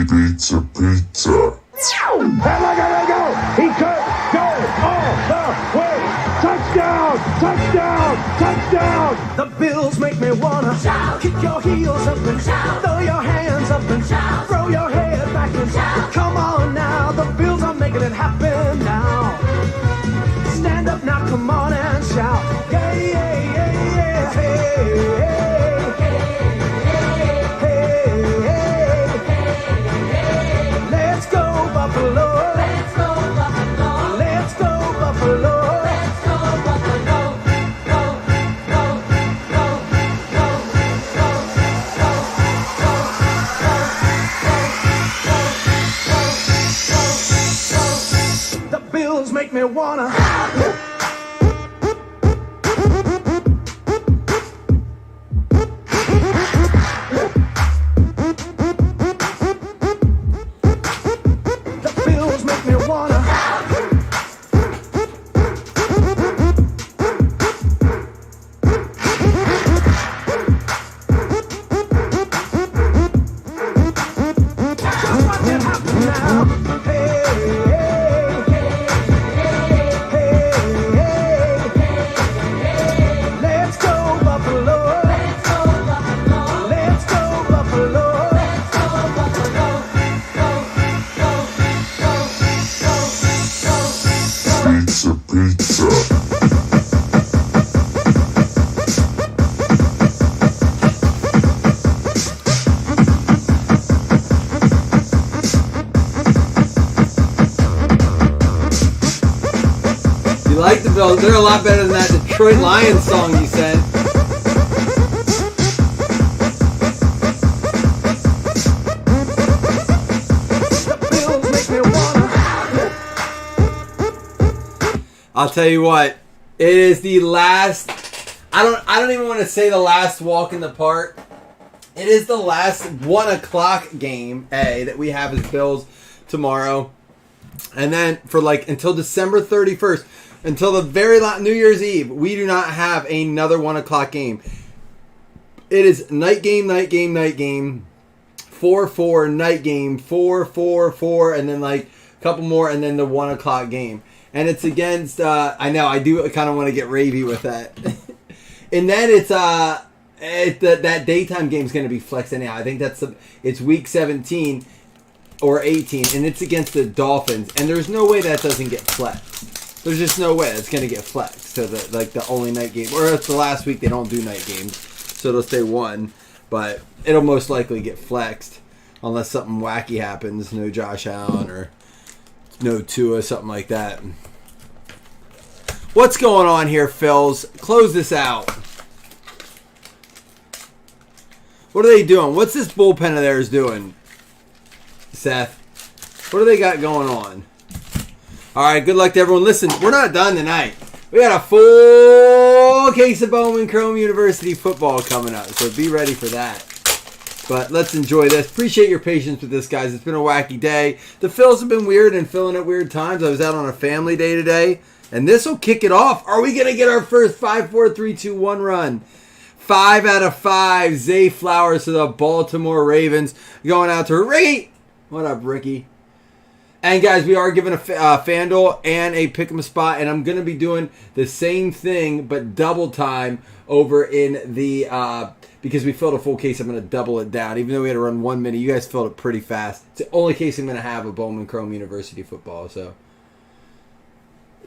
Pizza, pizza. And look at him go! He could go all the way! Touchdown! Touchdown! Touchdown! The Bills make me wanna shout. Kick your heels up and shout. Throw your hands up and shout. Throw your head back and shout. Come on now, the Bills are making it happen now. Stand up now, come on and shout. Yeah, yeah, yeah, yeah. Hey, hey, hey. Let's go Buffalo. Let's go Buffalo. Let's go Buffalo. Let's go Buffalo. The Bills make me wanna. The Bills make me wanna. Just watch it happen now. Hey, let's go Buffalo. Let's go Buffalo. Let's go Buffalo. Let's go Buffalo. Pizza, pizza. You like the Bills? They're a lot better than that Detroit Lions song you sent. The Bills make me wanna. I'll tell you what. It is the last. I don't even want to say the last walk in the park. It is the last 1 o'clock game, that we have as Bills tomorrow. And then for until December 31st, until the very last New Year's Eve, we do not have another 1 o'clock game. It is night game, night game, night game, 4-4, night game, 4-4-4, and then a couple more, and then the 1 o'clock game. And it's against, I know, I do kind of want to get ravey with that. And then it's, that daytime game is going to be flexed anyhow. I think it's week 17 or 18, and it's against the Dolphins. And there's no way that doesn't get flexed. There's just no way it's going to get flexed to the only night game. Or it's the last week they don't do night games, so it'll stay 1. But it'll most likely get flexed unless something wacky happens. No Josh Allen or no Tua, something like that. What's going on here, Phils? Close this out. What are they doing? What's this bullpen of theirs doing, Seth? What do they got going on? All right, good luck to everyone. Listen, we're not done tonight. We got a full case of Bowman Chrome University football coming up, so be ready for that. But let's enjoy this. Appreciate your patience with this, guys. It's been a wacky day. The Phils have been weird and filling at weird times. I was out on a family day today, and this will kick it off. Are we going to get our first 5-4-3-2-1 run? 5 out of 5. Zay Flowers to the Baltimore Ravens. Going out to Ricky. What up, Ricky? And guys, we are giving a FanDuel and a Pick'em spot, and I'm going to be doing the same thing, but double time over in the, because we filled a full case, I'm going to double it down. Even though we had to run 1 minute, you guys filled it pretty fast. It's the only case I'm going to have of Bowman Chrome University football, so.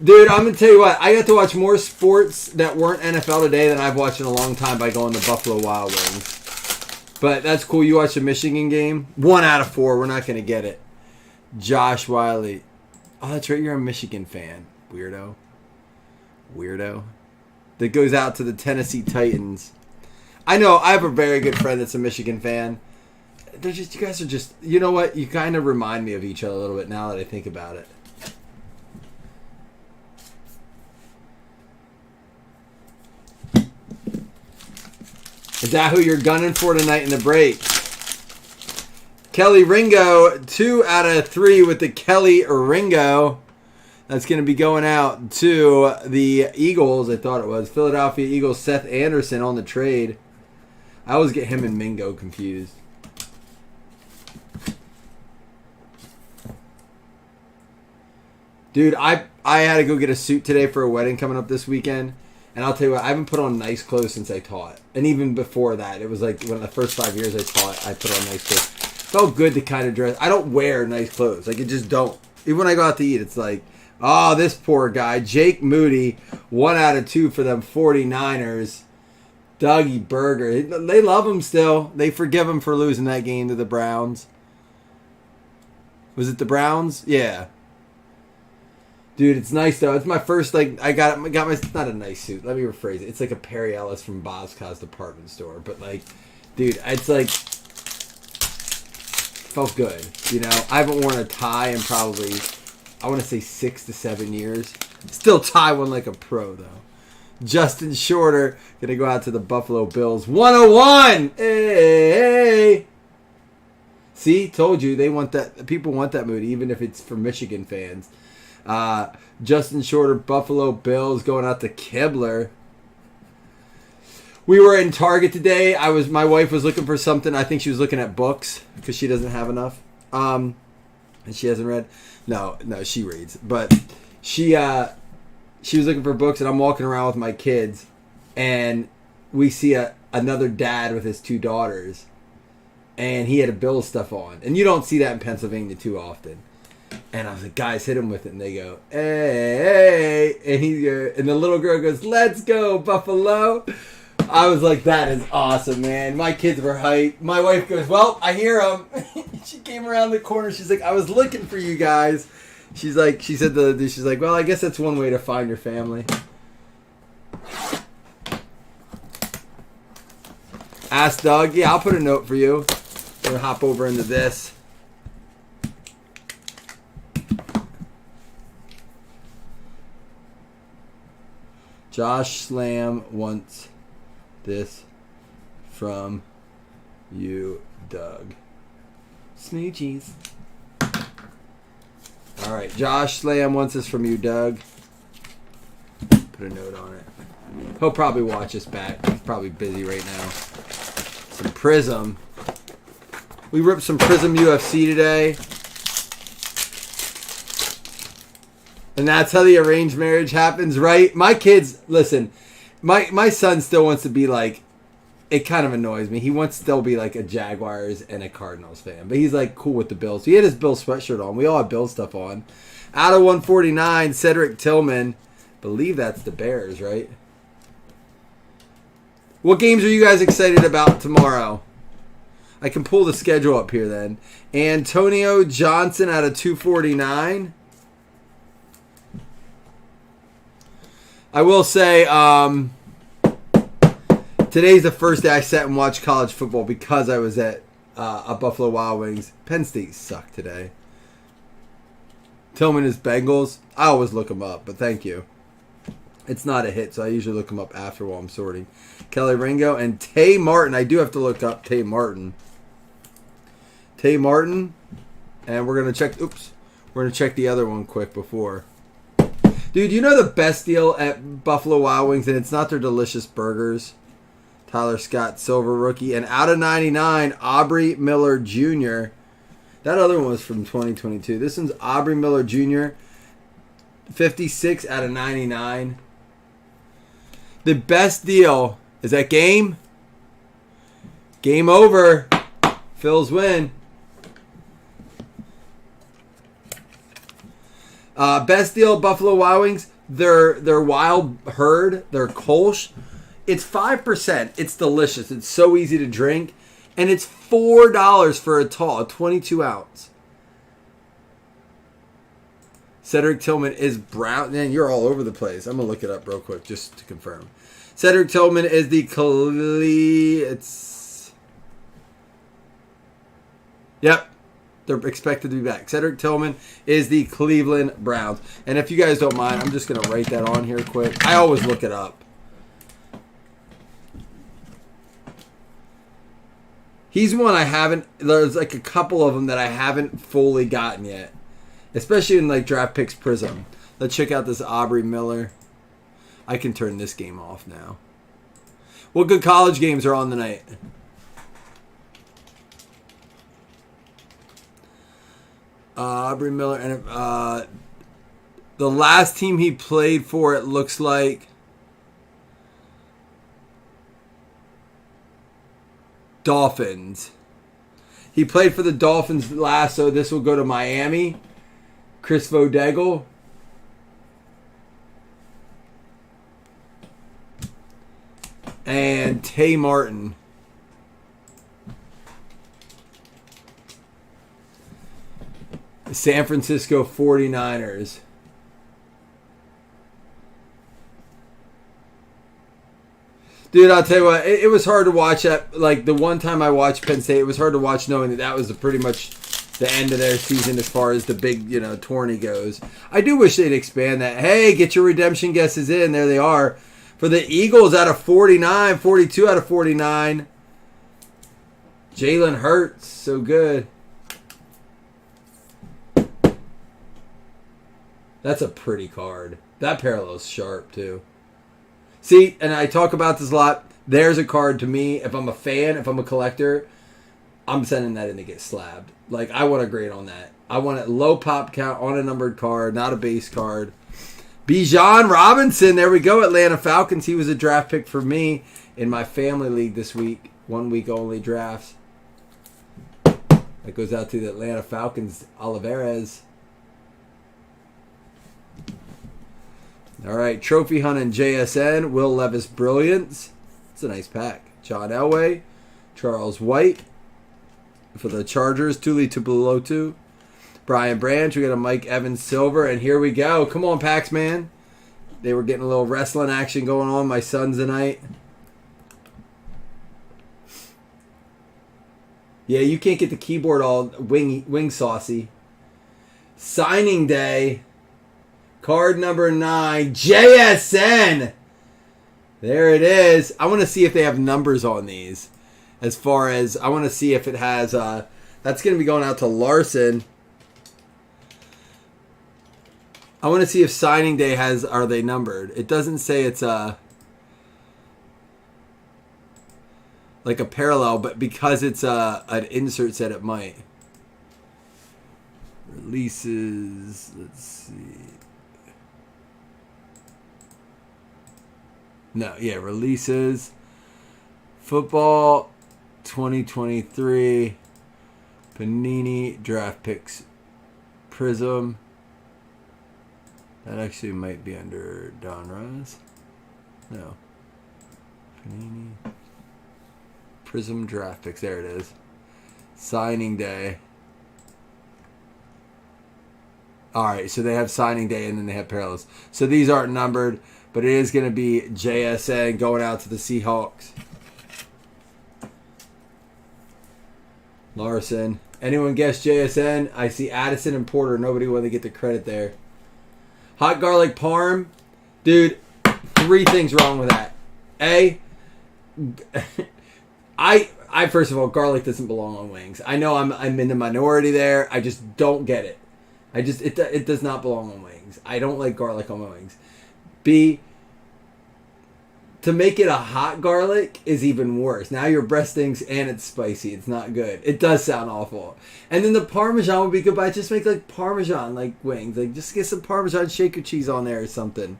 Dude, I'm going to tell you what, I got to watch more sports that weren't NFL today than I've watched in a long time by going to Buffalo Wild Wings. But that's cool. You watched the Michigan game? 1 out of 4. We're not going to get it. Josh Wiley. Oh, that's right. You're a Michigan fan. Weirdo. That goes out to the Tennessee Titans. I know. I have a very good friend that's a Michigan fan. You guys are just, you know what? You kind of remind me of each other a little bit now that I think about it. Is that who you're gunning for tonight in the break? Kelly Ringo, 2 out of 3 with the Kelly Ringo. That's going to be going out to the Eagles, I thought it was. Philadelphia Eagles, Seth Anderson on the trade. I always get him and Mingo confused. Dude, I had to go get a suit today for a wedding coming up this weekend. And I'll tell you what, I haven't put on nice clothes since I taught. And even before that, it was like one of the first 5 years I taught, I put on nice clothes. Felt good to kind of dress. I don't wear nice clothes. Like, it just don't. Even when I go out to eat, it's like, oh, this poor guy. Jake Moody, 1 out of 2 for them 49ers. Dougie Berger. They love him still. They forgive him for losing that game to the Browns. Was it the Browns? Yeah. Dude, it's nice though. It's my first, like, I got my, it's not a nice suit. Let me rephrase it. It's like a Perry Ellis from Boscov's department store. But like, dude, it's like, felt good. You know, I haven't worn a tie in probably, I want to say 6 to 7 years. Still tie one like a pro though. Justin Shorter, gonna go out to the Buffalo Bills. 101! Hey! See, told you, they want that, people want that mood, even if it's for Michigan fans. Justin Shorter, Buffalo Bills, going out to Kibler. We were in Target today. My wife was looking for something. I think she was looking at books because she doesn't have enough. And she hasn't read. No, she reads. But she was looking for books, and I'm walking around with my kids, and we see another dad with his 2 daughters, and he had a Bills stuff on. And you don't see that in Pennsylvania too often. And I was like, guys, hit him with it. And they go, hey. And the little girl goes, let's go, Buffalo. I was like, that is awesome, man. My kids were hyped. My wife goes, well, I hear him. She came around the corner. She's like, I was looking for you guys. She's like, well, I guess that's one way to find your family. Ask Doug. Yeah, I'll put a note for you. We'll hop over into this. Josh Slam wants this from you, Doug. Smoochies. All right, Josh Slam wants this from you, Doug. Put a note on it. He'll probably watch us back. He's probably busy right now. Some Prism. We ripped some Prism UFC today. And that's how the arranged marriage happens, right? My kids, listen, my son still wants to be like, it kind of annoys me. He wants to still be like a Jaguars and a Cardinals fan. But he's like cool with the Bills. He had his Bills sweatshirt on. We all have Bills stuff on. Out of 149, Cedric Tillman. Believe that's the Bears, right? What games are you guys excited about tomorrow? I can pull the schedule up here then. Antonio Johnson out of 249. I will say, today's the first day I sat and watched college football because I was at a Buffalo Wild Wings. Penn State sucked today. Tillman is Bengals. I always look them up, but thank you. It's not a hit, so I usually look them up after while I'm sorting. Kelly Ringo and Tay Martin. I do have to look up Tay Martin. Tay Martin, and we're gonna check. Oops, we're gonna check the other one quick before. Dude, you know the best deal at Buffalo Wild Wings, and it's not their delicious burgers. Tyler Scott, silver rookie. And out of 99, Aubrey Miller Jr. That other one was from 2022. This one's Aubrey Miller Jr. 56 out of 99. The best deal is that game. Game over. Phil's win. Best deal, Buffalo Wild Wings. Their wild herd, their Kolsch. It's 5%. It's delicious. It's so easy to drink. And it's $4 for a tall, a 22 ounce. Cedric Tillman is brown. Man, you're all over the place. I'm going to look it up real quick just to confirm. Cedric Tillman is the Yep. They're expected to be back. Cedric Tillman is the Cleveland Browns. And if you guys don't mind, I'm just going to write that on here quick. I always look it up. He's one I haven't... There's like a couple of them that I haven't fully gotten yet. Especially in like Draft Picks Prism. Let's check out this Aubrey Miller. I can turn this game off now. What good college games are on tonight? Aubrey Miller and The last team he played for, it looks like Dolphins. He played for the Dolphins last, so this will go to Miami. Chris Vodegel. And Tay Martin. San Francisco 49ers. Dude, I'll tell you what, it was hard to watch that. Like, the one time I watched Penn State, it was hard to watch knowing that that was pretty much the end of their season as far as the big, tourney goes. I do wish they'd expand that. Hey, get your redemption guesses in. There they are. For the Eagles, out of 49, 42 out of 49. Jalen Hurts, so good. That's a pretty card. That parallel's sharp, too. See, and I talk about this a lot. There's a card to me. If I'm a fan, if I'm a collector, I'm sending that in to get slabbed. Like, I want a grade on that. I want a low pop count on a numbered card, not a base card. Bijan Robinson, there we go. Atlanta Falcons. He was a draft pick for me in my family league this week. 1 week only drafts. That goes out to the Atlanta Falcons. Olivares. All right, Trophy Hunt and JSN. Will Levis Brilliance. It's a nice pack. John Elway. Charles White. For the Chargers, Tuli Tupulotu. Brian Branch. We got a Mike Evans Silver. And here we go. Come on, Pax, man. They were getting a little wrestling action going on. My sons tonight. Yeah, you can't get the keyboard all wing saucy. Signing day. Card number 9, JSN. There it is. I want to see if they have numbers on these. As far as, I want to see if it has, that's going to be going out to Larson. I want to see if signing day has, are they numbered? It doesn't say it's like a parallel, but because it's an insert set, it might. Releases, let's see. No, yeah, releases. Football 2023. Panini draft picks. Prism. That actually might be under Donruss. No. Panini. Prism draft picks. There it is. Signing day. Alright, so they have signing day and then they have parallels. So these aren't numbered. But it is going to be JSN going out to the Seahawks. Larson. Anyone guess JSN? I see Addison and Porter. Nobody wanted to get the credit there. Hot garlic parm. Dude, 3 things wrong with that. A, I first of all, garlic doesn't belong on wings. I know I'm in the minority there. I just don't get it. It does not belong on wings. I don't like garlic on my wings. B, to make it a hot garlic is even worse. Now your breast stinks and it's spicy. It's not good. It does sound awful. And then the Parmesan would be good, but I just make like Parmesan like wings. Like just get some Parmesan shaker cheese on there or something.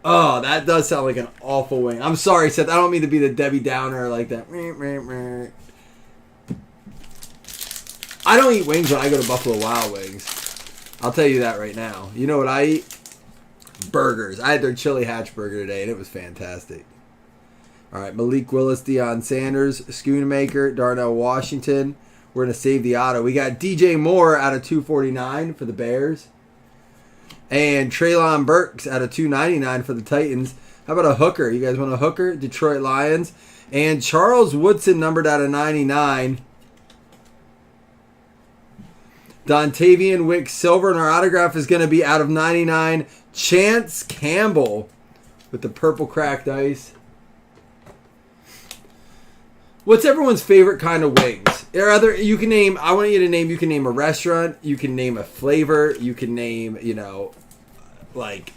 Oh, that does sound like an awful wing. I'm sorry, Seth. I don't mean to be the Debbie Downer like that. I don't eat wings when I go to Buffalo Wild Wings. I'll tell you that right now. You know what I eat? Burgers. I had their chili hatch burger today, and it was fantastic. All right, Malik Willis, Deion Sanders, Schoonmaker, Darnell Washington. We're going to save the auto. We got DJ Moore out of 249 for the Bears. And Treylon Burks out of 299 for the Titans. How about a hooker? You guys want a hooker? Detroit Lions. And Charles Woodson numbered out of 99. Dontavian Wick Silver, and our autograph is going to be out of 99. Chance Campbell with the purple cracked ice. What's everyone's favorite kind of wings? You can name a restaurant, you can name a flavor, you can name, like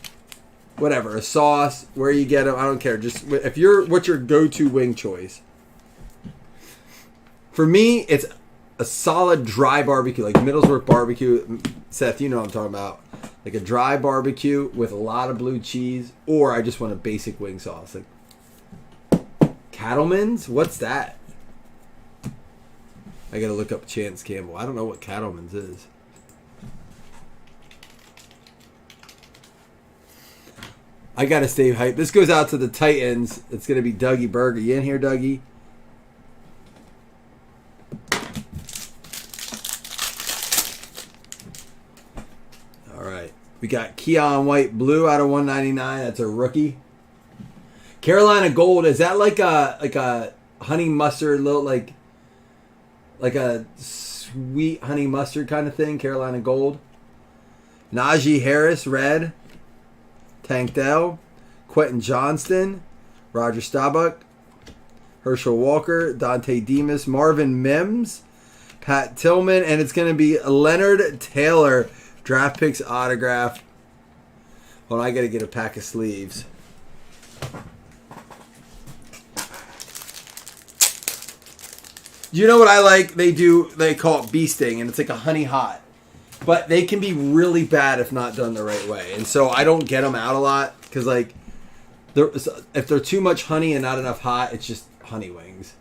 whatever, a sauce, where you get them, I don't care. Just what's your go-to wing choice? For me, it's a solid dry barbecue, like Middlesbrough barbecue. Seth, you know what I'm talking about. like a dry barbecue with a lot of blue cheese, or I just want a basic wing sauce. Like Cattleman's? What's that? I gotta look up Chance Campbell. I don't know what Cattleman's is. I gotta stay hyped. This goes out to the Titans. It's gonna be Dougie Burger. You in here, Dougie? All right. We got Keon White Blue out of 199. That's a rookie. Carolina Gold. Is that like a honey mustard, little like a sweet honey mustard kind of thing? Carolina Gold. Najee Harris Red. Tank Dell, Quentin Johnston, Roger Staubach, Herschel Walker, Dante Demas, Marvin Mims, Pat Tillman, and it's going to be Leonard Taylor, draft picks autograph. Hold on, I got to get a pack of sleeves. You know what I like? They call it bee sting, and it's like a honey hot. But they can be really bad if not done the right way. And so I don't get them out a lot because, like, if they're too much honey and not enough hot, it's just honey wings.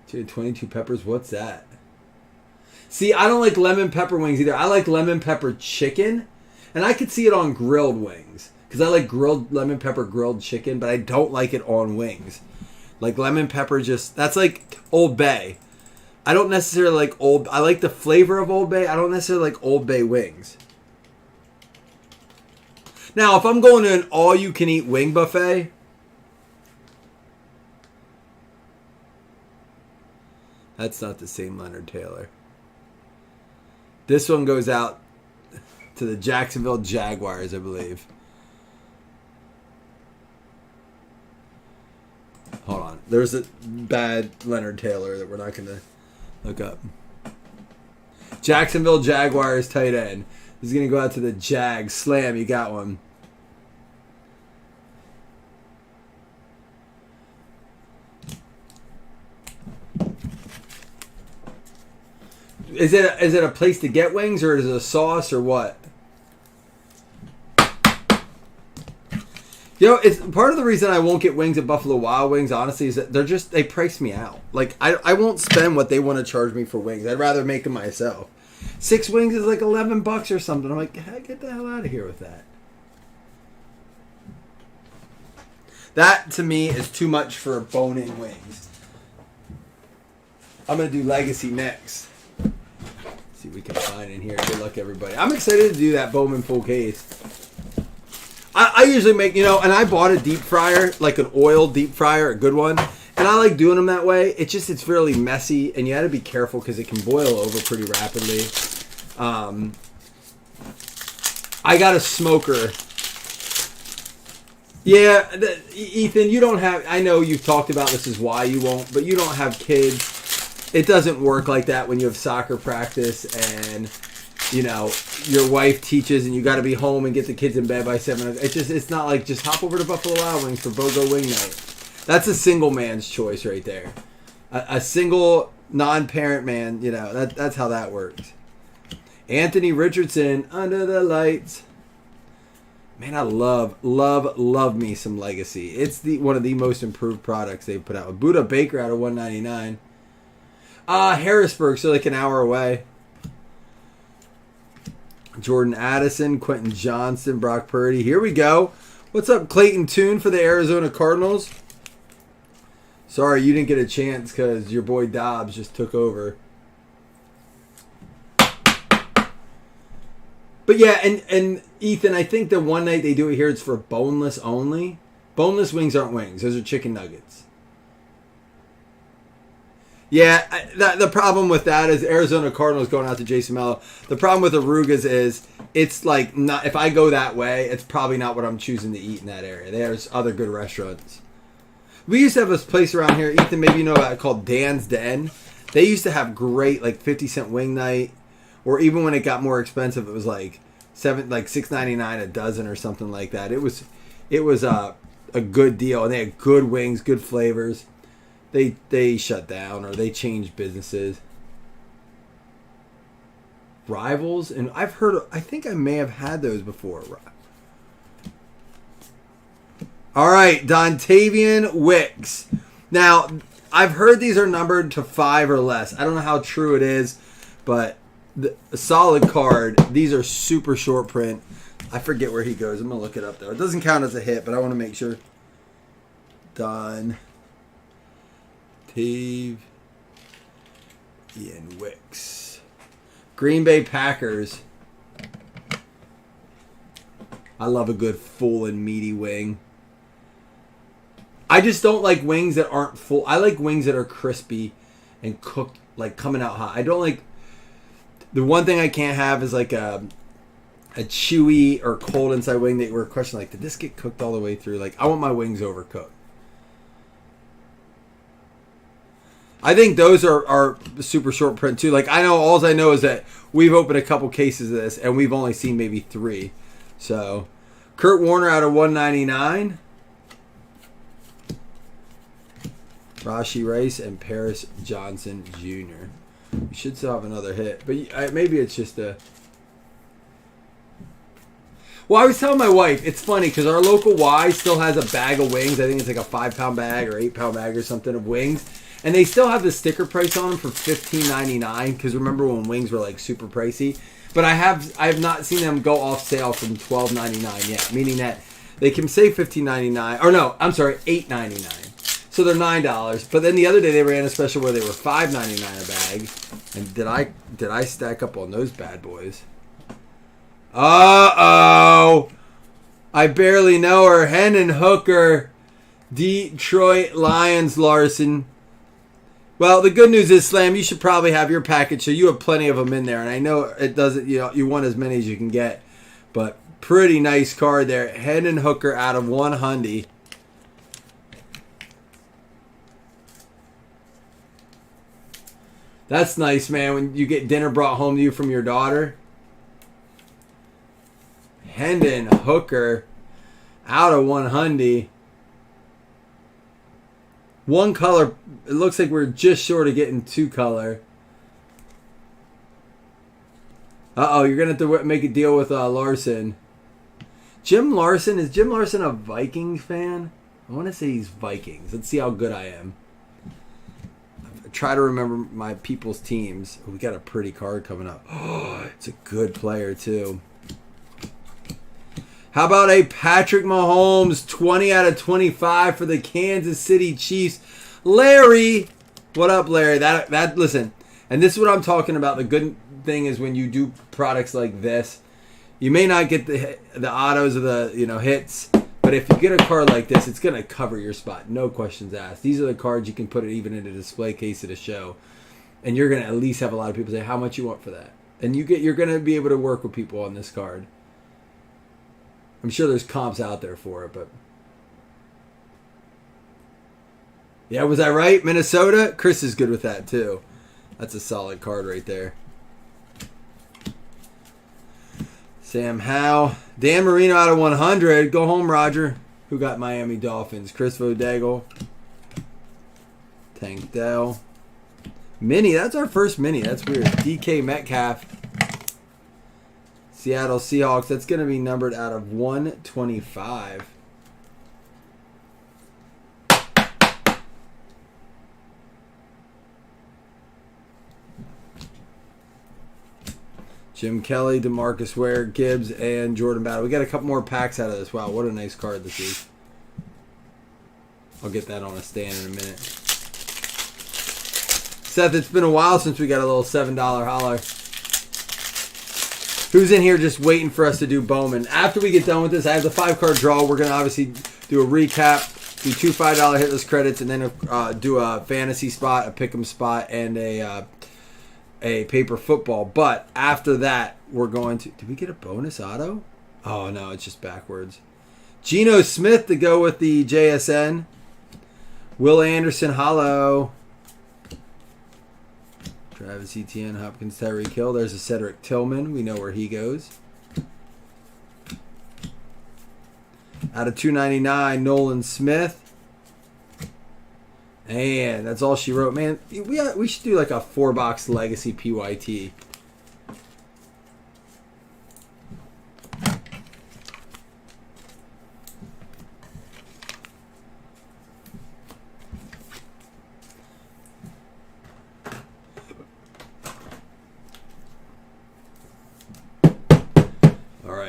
Dude, 22 peppers, what's that? See, I don't like lemon pepper wings either. I like lemon pepper chicken, and I could see it on grilled wings because I like grilled lemon pepper grilled chicken, but I don't like it on wings. Like lemon pepper, that's like Old Bay. I don't necessarily like I like the flavor of Old Bay. I don't necessarily like Old Bay wings. Now, if I'm going to an all-you-can-eat wing buffet, that's not the same Leonard Taylor. This one goes out to the Jacksonville Jaguars, I believe. Hold on. There's a bad Leonard Taylor that we're not going to look up. Jacksonville Jaguars tight end. This is going to go out to the Jags. Slam, you got one. Is it a place to get wings, or is it a sauce, or what? You know, it's part of the reason I won't get wings at Buffalo Wild Wings, honestly, is that they price me out. Like, I won't spend what they want to charge me for wings. I'd rather make them myself. 6 wings is like $11 or something. I'm like, hey, get the hell out of here with that. That, to me, is too much for bone-in wings. I'm going to do Legacy next. Let's see what we can find in here. Good luck, everybody. I'm excited to do that Bowman full case. I usually make, and I bought a deep fryer, like an oil deep fryer, a good one. And I like doing them that way. It's fairly messy, and you got to be careful because it can boil over pretty rapidly. I got a smoker. Yeah, Ethan, you don't have, I know you've talked about this is why you won't, but you don't have kids. It doesn't work like that when you have soccer practice and, your wife teaches and you got to be home and get the kids in bed by 7. It's not like just hop over to Buffalo Wild Wings for BOGO Wing Night. That's a single man's choice right there. A single non-parent man, that's how that works. Anthony Richardson, Under the Lights. Man, I love me some Legacy. It's one of the most improved products they've put out. Buda Baker out of 199. Harrisburg, so like an hour away. Jordan Addison, Quentin Johnston, Brock Purdy. Here we go. What's up, Clayton Tune for the Arizona Cardinals? Sorry, you didn't get a chance because your boy Dobbs just took over. But yeah, and Ethan, I think the one night they do it here, it's for boneless only. Boneless wings aren't wings. Those are chicken nuggets. Yeah, the problem with that is Arizona Cardinals going out to Jason Mello. The problem with Arugas is it's like not. If I go that way, it's probably not what I'm choosing to eat in that area. There's other good restaurants. We used to have this place around here, Ethan, maybe you know about it, called Dan's Den. They used to have great, like 50-cent wing night, or even when it got more expensive, it was like $6.99 a dozen or something like that. It was a good deal, and they had good wings, good flavors. They shut down or they changed businesses. Rivals, and I think I may have had those before. All right, Dontavian Wicks. Now, I've heard these are numbered to 5 or less. I don't know how true it is, but a solid card. These are super short print. I forget where he goes. I'm going to look it up, though. It doesn't count as a hit, but I want to make sure. Dontavian Wicks. Green Bay Packers. I love a good full and meaty wing. I just don't like wings that aren't full. I like wings that are crispy and cooked, like coming out hot. I don't like... The one thing I can't have is like a chewy or cold inside wing that we're questioning, like, did this get cooked all the way through? Like, I want my wings overcooked. I think those are super short print too. Like, all I know is that we've opened a couple cases of this and we've only seen maybe 3. So, Kurt Warner out of 199. Rashee Rice and Paris Johnson Jr. We should still have another hit, but maybe it's just a... Well, I was telling my wife, it's funny because our local Y still has a bag of wings. I think it's like a 5-pound bag or 8-pound bag or something of wings. And they still have the sticker price on them for $15.99 because remember when wings were like super pricey. But I have not seen them go off sale from $12.99 yet, meaning that they can say $15.99 or no, I'm sorry, $8.99. So they're $9. But then the other day they ran a special where they were $5.99 a bag. And did I stack up on those bad boys? Uh-oh. I barely know her. Hendon Hooker, Detroit Lions, Larson. Well, the good news is, Slam, you should probably have your package, so you have plenty of them in there. And I know it doesn't, you want as many as you can get. But pretty nice card there. Hendon Hooker out of 100. That's nice, man, when you get dinner brought home to you from your daughter. Hendon Hooker out of 100. One color. It looks like we're just short of getting 2 color. Uh-oh, you're going to have to make a deal with Larson. Jim Larson. Is Jim Larson a Vikings fan? I want to say he's Vikings. Let's see how good I am. Try to remember my people's teams. Oh, we got a pretty card coming up. Oh, it's a good player, too. How about a Patrick Mahomes 20 out of 25 for the Kansas City Chiefs? Larry. What up, Larry? That listen, and this is what I'm talking about. The good thing is when you do products like this, you may not get the autos or the hits, but if you get a card like this, it's going to cover your spot. No questions asked. These are the cards you can put it even in a display case at a show. And you're going to at least have a lot of people say, how much you want for that? And you're going to be able to work with people on this card. I'm sure there's comps out there for it, but... Yeah, was I right? Minnesota? Chris is good with that, too. That's a solid card right there. Sam Howe. Dan Marino out of 100. Go home, Roger. Who got Miami Dolphins? Chris Vodagle. Tank Dell. Mini. That's our first mini. That's weird. DK Metcalf. Seattle Seahawks. That's going to be numbered out of 125. Jim Kelly, DeMarcus Ware, Gibbs, and Jordan Battle. We got a couple more packs out of this. Wow, what a nice card this is. I'll get that on a stand in a minute. Seth, it's been a while since we got a little $7 holler. Who's in here just waiting for us to do Bowman? After we get done with this, I have the 5-card draw. We're going to obviously do a recap, do 2 $5 hitless credits, and then do a fantasy spot, a pick'em spot, and a paper football. But after that, we're going to... Did we get a bonus auto? Oh, no, it's just backwards. Geno Smith to go with the JSN. Will Anderson, hollow. Travis Etienne, Hopkins, Tyreek Hill. There's a Cedric Tillman. We know where he goes. Out of 299, Nolan Smith. And that's all she wrote. Man, we should do like a 4-box Legacy PYT.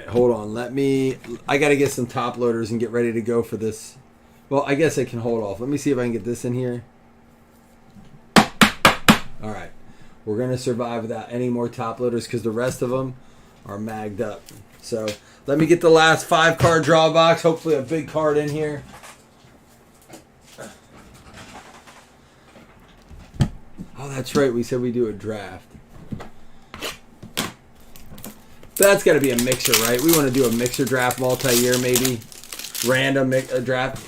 Hold on, I gotta get some top loaders and get ready to go for this. Well, I guess I can hold off. Let me see if I can get this in here. Alright, we're gonna survive without any more top loaders because the rest of them are magged up. So, let me get the last 5-card draw box. Hopefully a big card in here. Oh, that's right, we said we do a draft. That's got to be a mixer, right? We want to do a mixer draft multi-year, maybe. Random draft.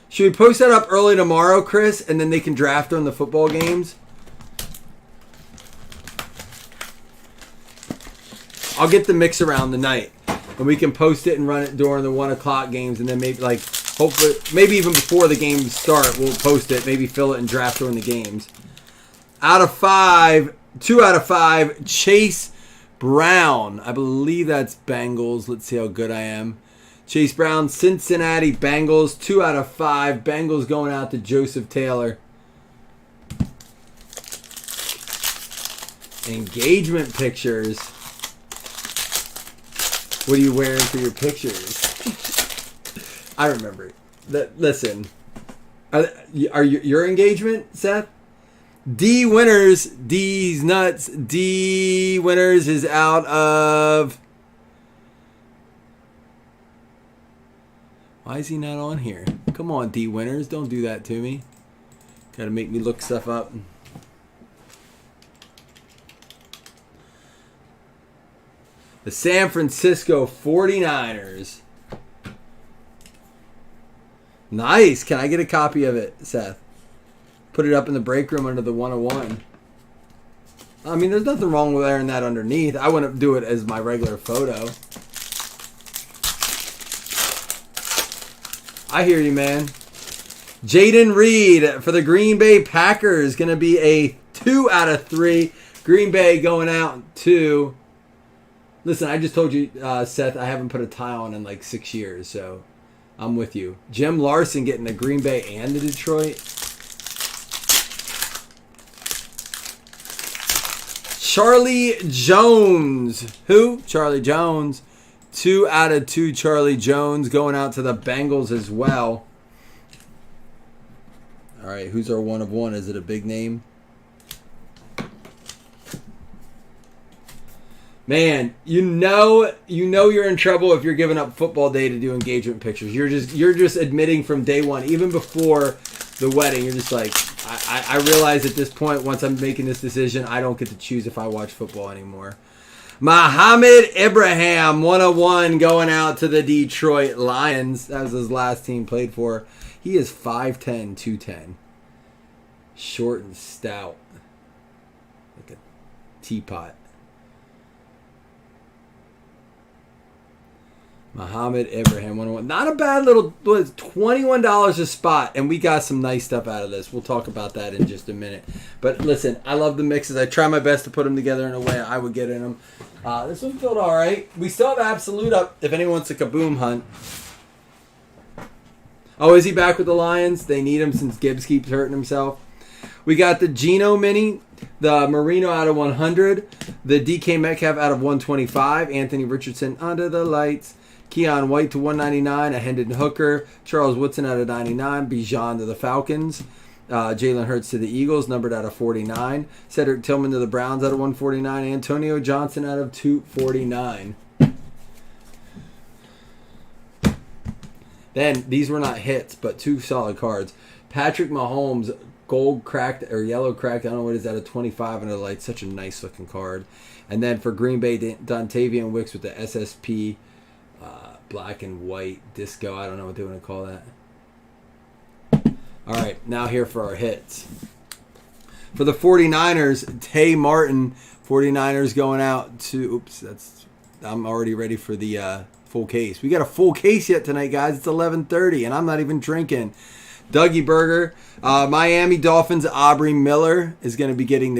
Should we post that up early tomorrow, Chris? And then they can draft during the football games? I'll get the mix around tonight. And we can post it and run it during the 1 o'clock games. And then maybe, like, hopefully, maybe even before the games start, we'll post it. Maybe fill it and draft during the games. Out of 5, 2 out of 5, Chase Brown. I believe that's Bengals. Let's see how good I am. Chase Brown, Cincinnati Bengals. 2 out of 5. Bengals going out to Joseph Taylor. Engagement pictures. What are you wearing for your pictures? I remember. Listen. Are your engagement, Seth? D Winners, D's nuts. D Winners is out of... Why is he not on here? Come on, D Winners. Don't do that to me. Gotta make me look stuff up. The San Francisco 49ers. Nice. Can I get a copy of it, Seth? Put it up in the break room under the 101. I mean, there's nothing wrong with wearing that underneath. I wouldn't do it as my regular photo. I hear you, man. Jaden Reed for the Green Bay Packers. Going to be a 2 out of 3. Green Bay going out 2. Listen, I just told you, Seth, I haven't put a tie on in like 6 years, so I'm with you. Jim Larson getting the Green Bay and the Detroit. Charlie Jones. Who? Charlie Jones. 2 out of 2 Charlie Jones going out to the Bengals as well. All right, who's our 1 of 1? Is it a big name? Man, you know you're in trouble if you're giving up football day to do engagement pictures. You're just admitting from day one, even before the wedding, you're just like, I realize at this point, once I'm making this decision, I don't get to choose if I watch football anymore. Mohamed Ibrahim, 101, going out to the Detroit Lions. That was his last team played for. He is 5'10", 210. Short and stout. Like a teapot. Mohamed Ibrahim, 101. Not a bad little, $21 a spot, and we got some nice stuff out of this. We'll talk about that in just a minute. But listen, I love the mixes. I try my best to put them together in a way I would get in them. This one felt all right. We still have Absolute up if anyone wants a Kaboom hunt. Oh, is he back with the Lions? They need him since Gibbs keeps hurting himself. We got the Geno Mini, the Marino out of 100, the DK Metcalf out of 125, Anthony Richardson under the lights, Keon White to 199, a Hendon Hooker, Charles Woodson out of 99, Bijan to the Falcons, Jalen Hurts to the Eagles, numbered out of 49, Cedric Tillman to the Browns out of 149, Antonio Johnson out of 249. Then, these were not hits, but 2 solid cards. Patrick Mahomes, gold cracked or yellow cracked, I don't know what it is, out of 25 under the light. Such a nice looking card. And then for Green Bay, Dontavian Wicks with the SSP black and white disco. I don't know what they want to call that. All right, now here for our hits. For the 49ers, Tay Martin, 49ers going out to, I'm already ready for the full case. We got a full case yet tonight, guys. It's 11:30, and I'm not even drinking. Dougie Burger. Miami Dolphins, Aubrey Miller is going to be getting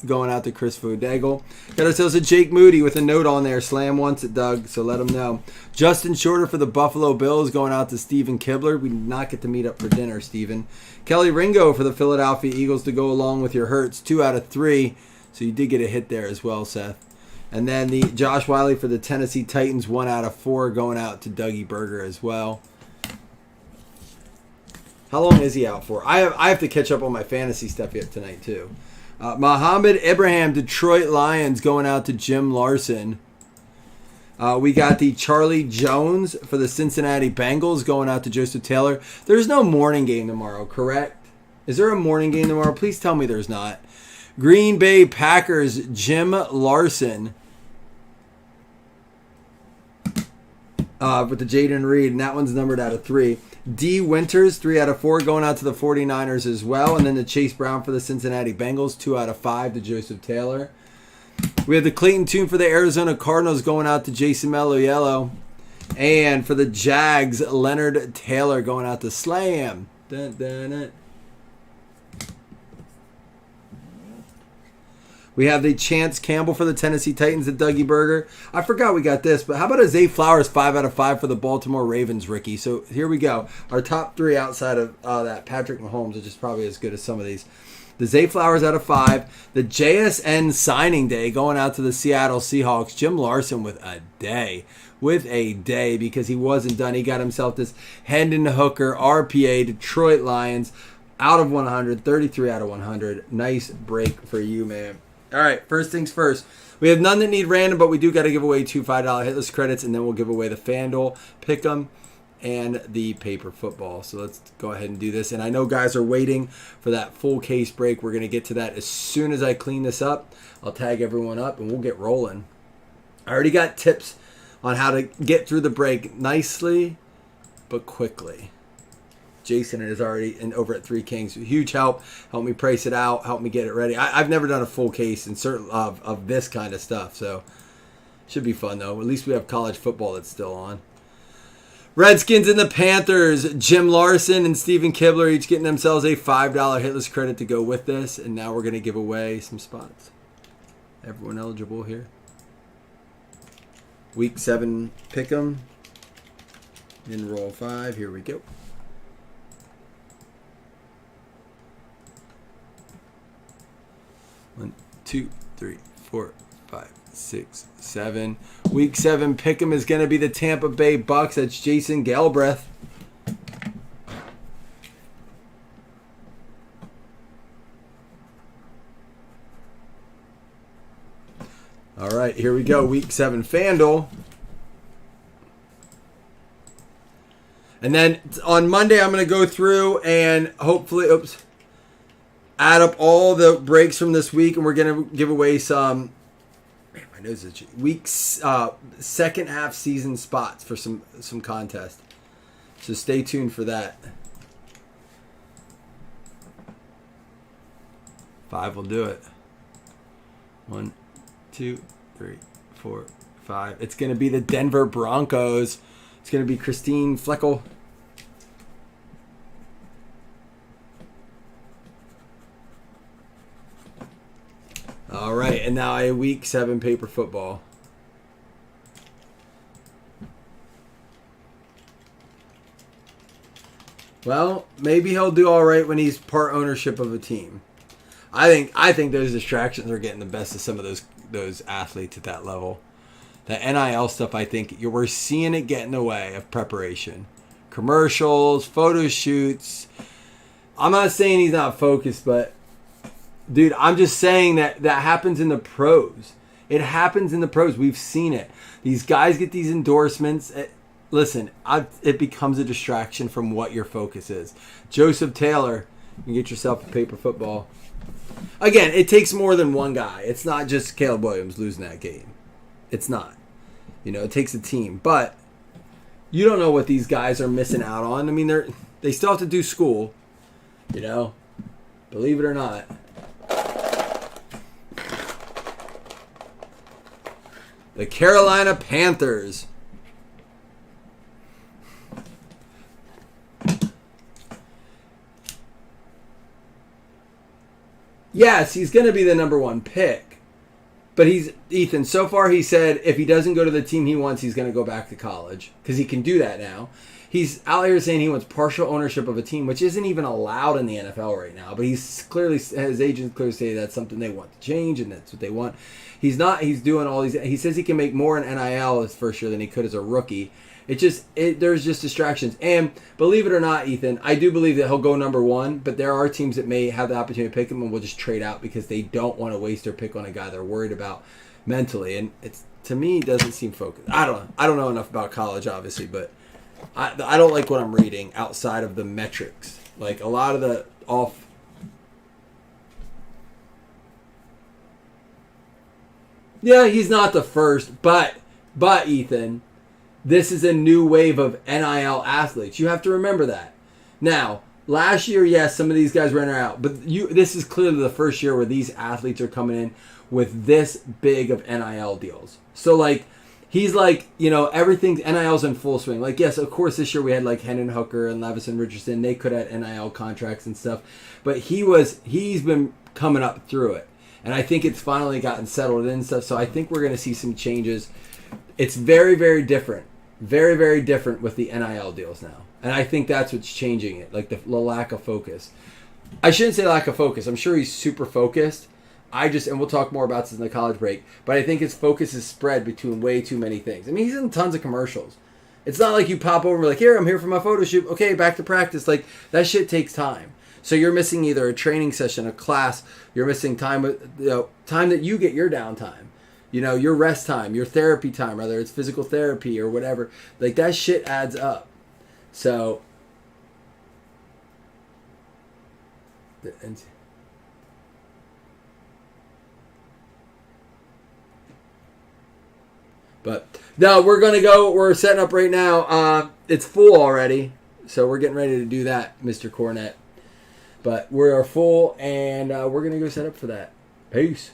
going out to Chris Vodagel. Got ourselves a Jake Moody with a note on there. Slam wants it, Doug, so let him know. Justin Shorter for the Buffalo Bills going out to Stephen Kibler. We did not get to meet up for dinner, Stephen. Kelly Ringo for the Philadelphia Eagles to go along with your Hurts. 2 out of 3. So you did get a hit there as well, Seth. And then the Josh Wiley for the Tennessee Titans. 1 out of 4 going out to Dougie Burger as well. How long is he out for? I have to catch up on my fantasy stuff yet tonight, too. Mohamed Ibrahim, Detroit Lions, going out to Jim Larson. We got the Charlie Jones for the Cincinnati Bengals going out to Joseph Taylor. There's no morning game tomorrow, correct? Is there a morning game tomorrow? Please tell me there's not. Green Bay Packers, Jim Larson. With the Jaden Reed, and that one's numbered out of 3. D. Winters, 3 out of 4, going out to the 49ers as well. And then the Chase Brown for the Cincinnati Bengals, 2 out of 5 to Joseph Taylor. We have the Clayton Tune for the Arizona Cardinals going out to Jason Mello. And for the Jags, Leonard Taylor going out to Slam. Dun, dun, dun. We have the Chance Campbell for the Tennessee Titans at Dougie Burger. I forgot we got this, but how about a Zay Flowers 5 out of 5 for the Baltimore Ravens rookie? So here we go. Our top 3 outside of that Patrick Mahomes, which is probably as good as some of these. The Zay Flowers out of 5. The JSN signing day going out to the Seattle Seahawks. Jim Larson with a day. Because he wasn't done. He got himself this Hendon Hooker, RPA, Detroit Lions, out of 100, 33 out of 100. Nice break for you, man. All right, first things first. We have none that need random, but we do got to give away 2 $5 hitless credits, and then we'll give away the FanDuel Pick'em and the paper football. So let's go ahead and do this. And I know guys are waiting for that full case break. We're going to get to that as soon as I clean this up. I'll tag everyone up, and we'll get rolling. I already got tips on how to get through the break nicely but quickly. Jason is already over at 3 Kings. Huge help. Help me price it out. Help me get it ready. I've never done a full case in certain of this kind of stuff. So should be fun, though. At least we have college football that's still on. Redskins and the Panthers. Jim Larson and Stephen Kibler each getting themselves a $5 hitless credit to go with this. And now we're going to give away some spots. Everyone eligible here. Week 7 pick'em. In roll 5. Here we go. 1, 2, 3, 4, 5, 6, 7. Week 7 pick'em is going to be the Tampa Bay Bucks. That's Jason Galbraith. All right, here we go. Week 7 FanDuel. And then on Monday, I'm going to go through and hopefully, add up all the breaks from this week, and we're going to give away some, man, my nose is week's second half season spots for some contest. So stay tuned for that. 5 will do it. 1, 2, 3, 4, 5. It's going to be the Denver Broncos. It's going to be Christine Fleckel. All right, and now a week 7 paper football. Well, maybe he'll do all right when he's part ownership of a team. I think those distractions are getting the best of some of those athletes at that level. The NIL stuff, I think we're seeing it get in the way of preparation. Commercials, photo shoots. I'm not saying he's not focused, but dude, I'm just saying that happens in the pros. It happens in the pros. We've seen it. These guys get these endorsements. Listen, it becomes a distraction from what your focus is. Joseph Taylor, you can get yourself a paper football. Again, it takes more than one guy. It's not just Caleb Williams losing that game. It's not. It takes a team. But you don't know what these guys are missing out on. I mean, they still have to do school. Believe it or not. The Carolina Yes, he's going to be the number one pick. But Ethan, so far he said if he doesn't go to the team he wants, he's going to go back to college. Because he can do that now. He's out here saying he wants partial ownership of a team, which isn't even allowed in the NFL right now. But his agents clearly say that's something they want to change, and that's what they want. He's doing all these. He says he can make more in NIL his first year than he could as a rookie. There's just distractions. And believe it or not, Ethan, I do believe that he'll go number one, but there are teams that may have the opportunity to pick him and will just trade out because they don't want to waste their pick on a guy they're worried about mentally. And to me, it doesn't seem focused. I don't know enough about college, obviously, but I don't like what I'm reading outside of the metrics. Like a lot of the off. Yeah, he's not the first, but Ethan, this is a new wave of NIL athletes. You have to remember that. Now, last year, yes, some of these guys ran out, but this is clearly the first year where these athletes are coming in with this big of NIL deals. So like. He's like, everything's NIL's in full swing. Like, yes, of course, this year we had like Hendon Hooker and Levison Richardson. They could have NIL contracts and stuff. But he's been coming up through it. And I think it's finally gotten settled in and stuff. So I think we're going to see some changes. It's very, very different. Very, very different with the NIL deals now. And I think that's what's changing it. Like the lack of focus. I shouldn't say lack of focus. I'm sure he's super focused. And we'll talk more about this in the college break, but I think his focus is spread between way too many things. I mean, he's in tons of commercials. It's not like you pop over and be like, here, I'm here for my photo shoot. Okay, back to practice. Like, that shit takes time. So you're missing either a training session, a class. You're missing time time that you get your downtime. Your rest time, your therapy time, whether it's physical therapy or whatever. Like, that shit adds up. So... But no, we're setting up right now. It's full already, so we're getting ready to do that, Mr. Cornett. But we're full, and we're going to go set up for that. Peace.